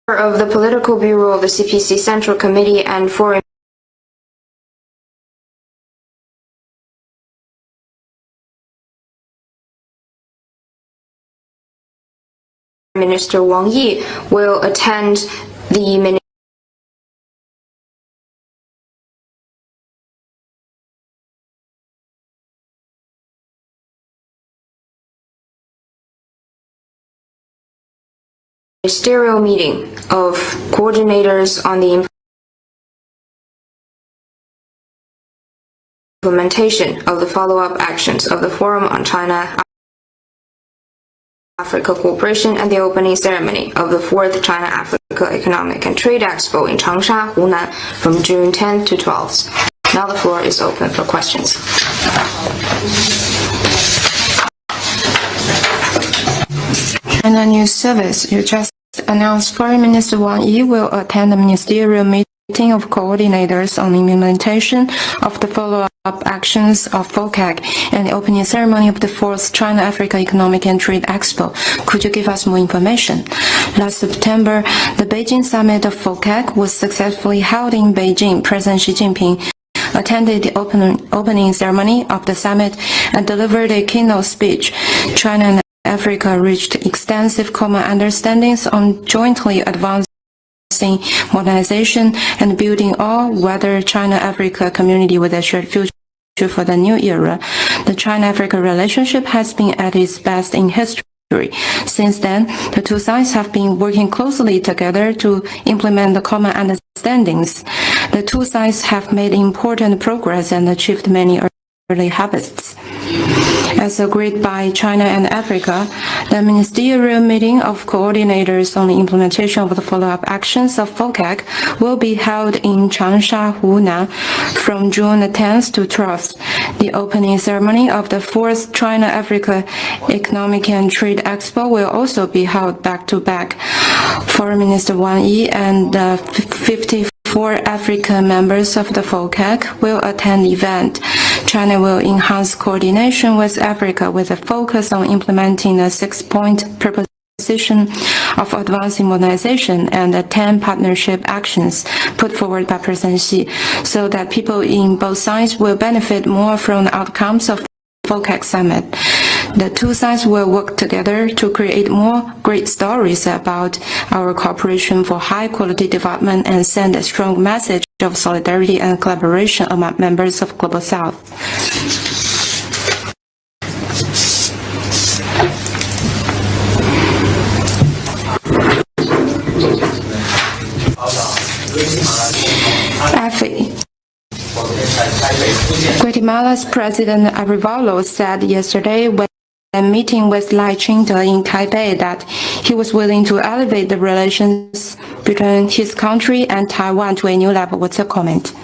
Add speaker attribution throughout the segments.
Speaker 1: of the Political Bureau of the CPC Central Committee and Foreign Minister Wang Yi will attend the ministerial meeting of coordinators on the implementation of the follow-up actions of the Forum on China-Africa Cooperation and the opening ceremony of the 4th China-Africa Economic and Trade Expo in Changsha, Hunan from June 10th to 12th. Now the floor is open for questions.
Speaker 2: China News Service, you just announced Foreign Minister Wang Yi will attend the ministerial meeting of coordinators on the implementation of the follow-up actions of FOCAC and the opening ceremony of the 4th China-Africa Economic and Trade Expo. Could you give us more information? Last September, the Beijing summit of FOCAC was successfully held in Beijing. President Xi Jinping attended the opening ceremony of the summit and delivered a keynote speech. China and Africa reached extensive common understandings on jointly advancing modernization and building all-weather China-Africa community with a shared future for the new era. The China-Africa relationship has been at its best in history. Since then, the two sides have been working closely together to implement the common understandings. The two sides have made important progress and achieved many early harvests. As agreed by China and Africa, the ministerial meeting of coordinators on the implementation of the follow-up actions of FOCAC will be held in Changsha, Hunan from June 10th to 12th. The opening ceremony of the 4th China-Africa Economic and Trade Expo will also be held back-to-back. Foreign Minister Wang Yi and 54 African members of the FOCAC will attend the event. China will enhance coordination with Africa with a focus on implementing the 6-point proposition of advancing modernization and the 10 partnership actions put forward by President Xi, so that people in both sides will benefit more from the outcomes of the FOCAC summit. The two sides will work together to create more great stories about our cooperation for high-quality development and send a strong message of solidarity and collaboration among members of Global South. Guatemala's President Arevalo said yesterday when meeting with Lai Ching-te in Taipei that he was willing to elevate the relations between his country and Taiwan to a new level. What's your comment?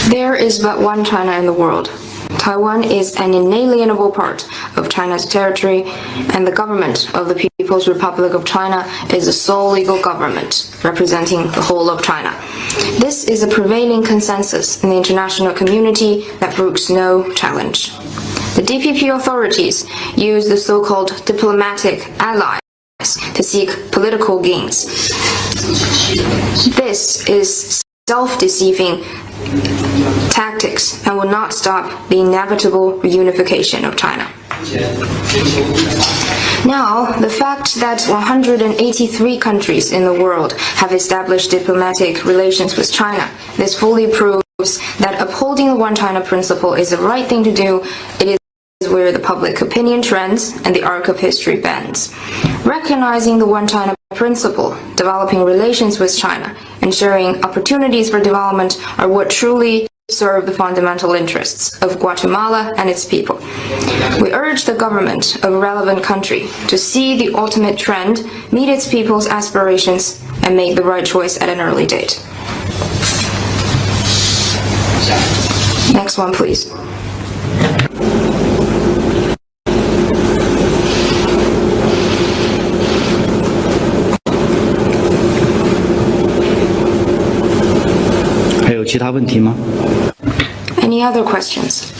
Speaker 1: There is but one China in the world. Taiwan is an inalienable part of China's territory, and the government of the People's Republic of China is the sole legal government representing the whole of China. This is a prevailing consensus in the international community that brooks no challenge. The DPP authorities use the so-called diplomatic allies to seek political gains. This is self-deceiving tactics and will not stop the inevitable reunification of China. Now, the fact that 183 countries in the world have established diplomatic relations with China, this fully proves that upholding the One China principle is the right thing to do. It is where the public opinion trends and the arc of history bends. Recognizing the One China principle, developing relations with China, ensuring opportunities for development are what truly serve the fundamental interests of Guatemala and its people. We urge the government of a relevant country to see the ultimate trend, meet its people's aspirations, and make the right choice at an early date. Next one, please. Any other questions?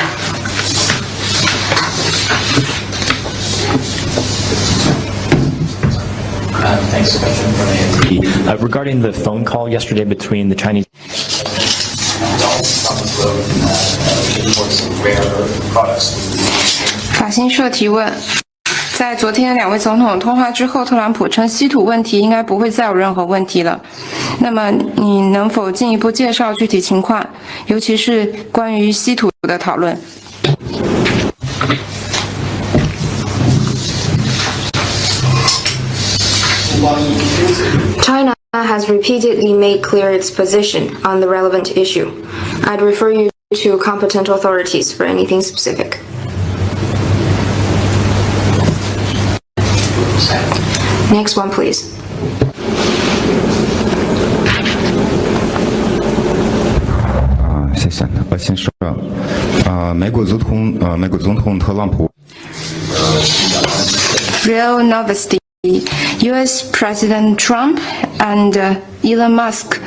Speaker 3: Next question from Andy.
Speaker 4: Regarding the phone call yesterday between the Chinese.
Speaker 2: 法新社提问：在昨天两位总统通话之后，特朗普称稀土问题应该不会再有任何问题了。那么你能否进一步介绍具体情况，尤其是关于稀土的讨论？
Speaker 1: China has repeatedly made clear its position on the relevant issue. I'd refer you to competent authorities for anything specific. Next one, please.
Speaker 5: 谢谢。我先说，美国总统特朗普。
Speaker 2: Real Novosti. U.S. President Trump and Elon Musk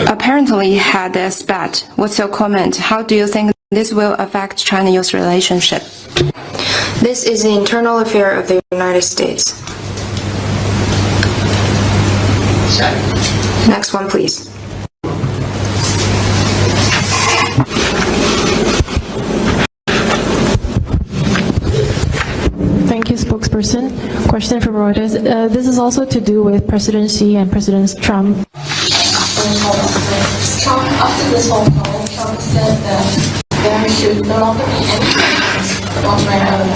Speaker 2: apparently had a spat. What's your comment? How do you think this will affect China-U.S. relationship?
Speaker 1: This is the internal affair of the United States. Next one, please.
Speaker 6: Thank you, spokesperson. Question from Reuters. This is also to do with President Xi and President Trump.
Speaker 7: After this phone call, Trump said that there should no longer be any sanctions on China.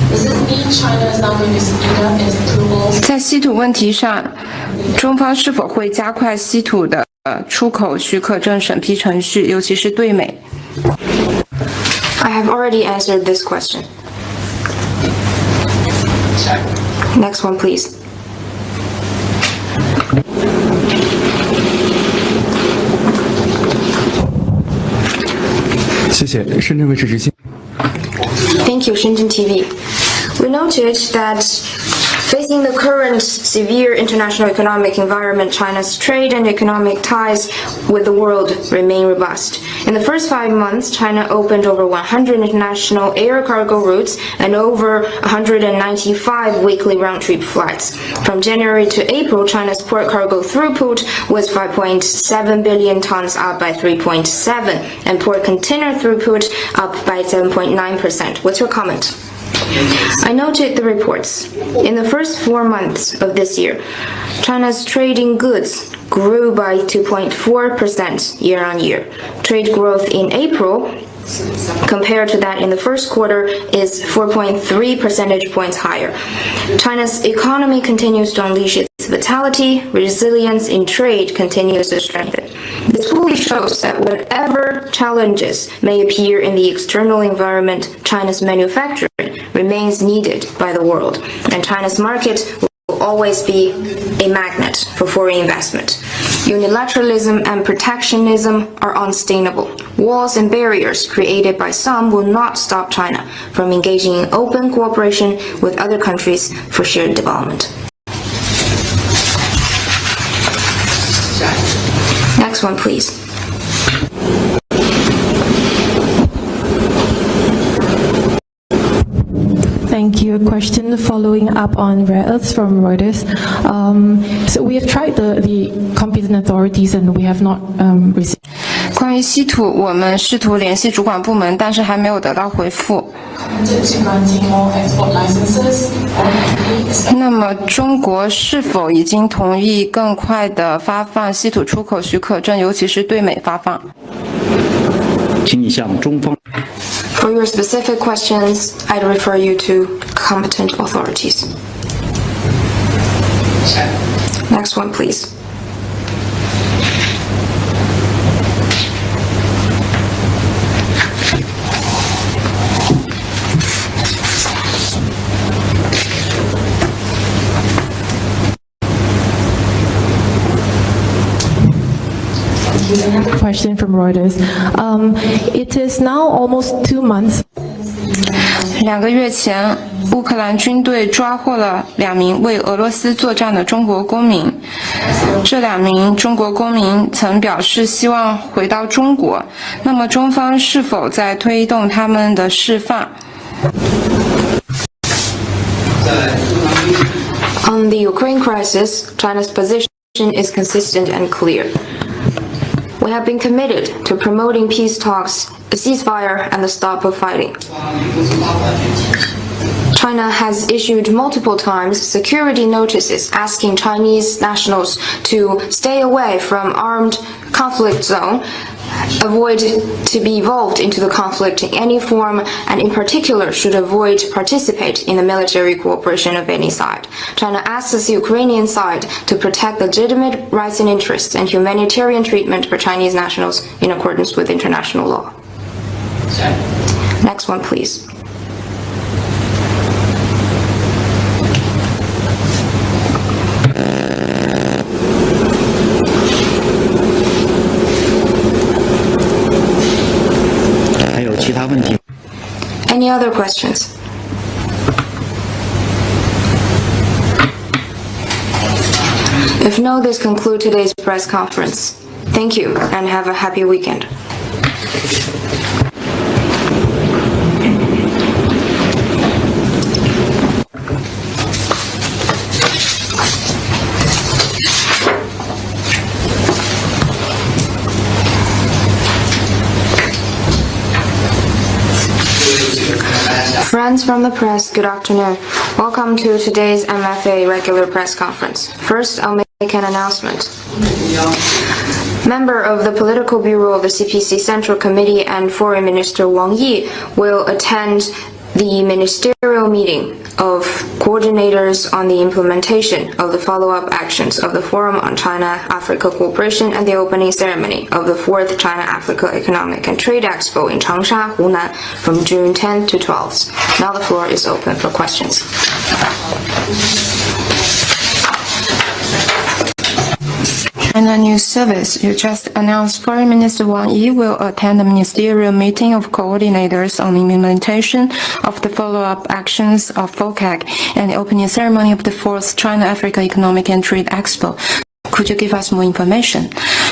Speaker 7: Does this mean China is not going to speed up its approvals?
Speaker 2: 在稀土问题上，中方是否会加快稀土的出口许可证审批程序，尤其是对美？
Speaker 1: I have already answered this question. Next one, please. Thank you, Shenzhen TV. We noted that facing the current severe international economic environment, China's trade and economic ties with the world remain robust. In the first 5 months, China opened over 100 international air cargo routes and over 195 weekly round-trip flights. From January to April, China's port cargo throughput was 5.7 billion tons, up by 3.7%, and port container throughput up by 7.9%. What's your comment? I noted the reports. In the first 4 months of this year, China's trading goods grew by 2.4% year-on-year. Trade growth in April, compared to that in the first quarter, is 4.3 percentage points higher. China's economy continues to unleash its vitality, resilience in trade continues to strengthen. This fully shows that whatever challenges may appear in the external environment, China's manufacturing remains needed by the world, and China's market will always be a magnet for foreign investment. Unilateralism and protectionism are unsustainable. Walls and barriers created by some will not stop China from engaging in open cooperation with other countries for shared development. Next one, please.
Speaker 6: Thank you. A question following up on rare earths from Reuters. So we have tried the competent authorities and we have not received.
Speaker 2: 关于稀土，我们试图联系主管部门，但是还没有得到回复。那么，中国是否已经同意更快地发放稀土出口许可证，尤其是对美发放？
Speaker 4: 请你向中方。
Speaker 1: For your specific questions, I'd refer you to competent authorities. Next one, please.
Speaker 6: Another question from Reuters. It is now almost 2 months.
Speaker 2: 2个月前，乌克兰军队抓获了2名为俄罗斯作战的中国公民。这2名中国公民曾表示希望回到中国，那么中方是否在推动他们的释放？
Speaker 1: On the Ukraine crisis, China's position is consistent and clear. We have been committed to promoting peace talks, a ceasefire, and the stop of fighting. China has issued multiple times security notices asking Chinese nationals to stay away from armed conflict zone, avoid to be involved into the conflict in any form, and in particular should avoid participate in the military cooperation of any side. China asks the Ukrainian side to protect legitimate rights and interests and humanitarian treatment for Chinese nationals in accordance with international law. Next one, please. Any other questions? If no, this concludes today's press conference. Thank you and have a happy weekend. Friends from the press, good afternoon. Welcome to today's MFA regular press conference. First, I'll make an announcement. Member of the Political Bureau of the CPC Central Committee and Foreign Minister Wang Yi will attend the ministerial meeting of coordinators on the implementation of the follow-up actions of the Forum on China-Africa Cooperation and the opening ceremony of the 4th China-Africa Economic and Trade Expo in Changsha, Hunan from June 10th to 12th. Now the floor is open for questions.
Speaker 2: China-U.S. Service, you just announced Foreign Minister Wang Yi will attend the ministerial meeting of coordinators on the implementation of the follow-up actions of FOCAC and the opening ceremony of the 4th China-Africa Economic and Trade Expo. Could you give us more information?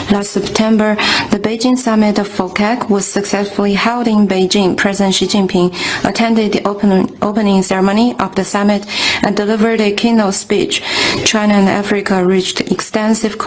Speaker 2: Last September, the Beijing summit of FOCAC was successfully held in Beijing. President Xi Jinping attended the opening ceremony of the summit and delivered a keynote speech. China and Africa reached extensive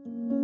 Speaker 8: Thank you.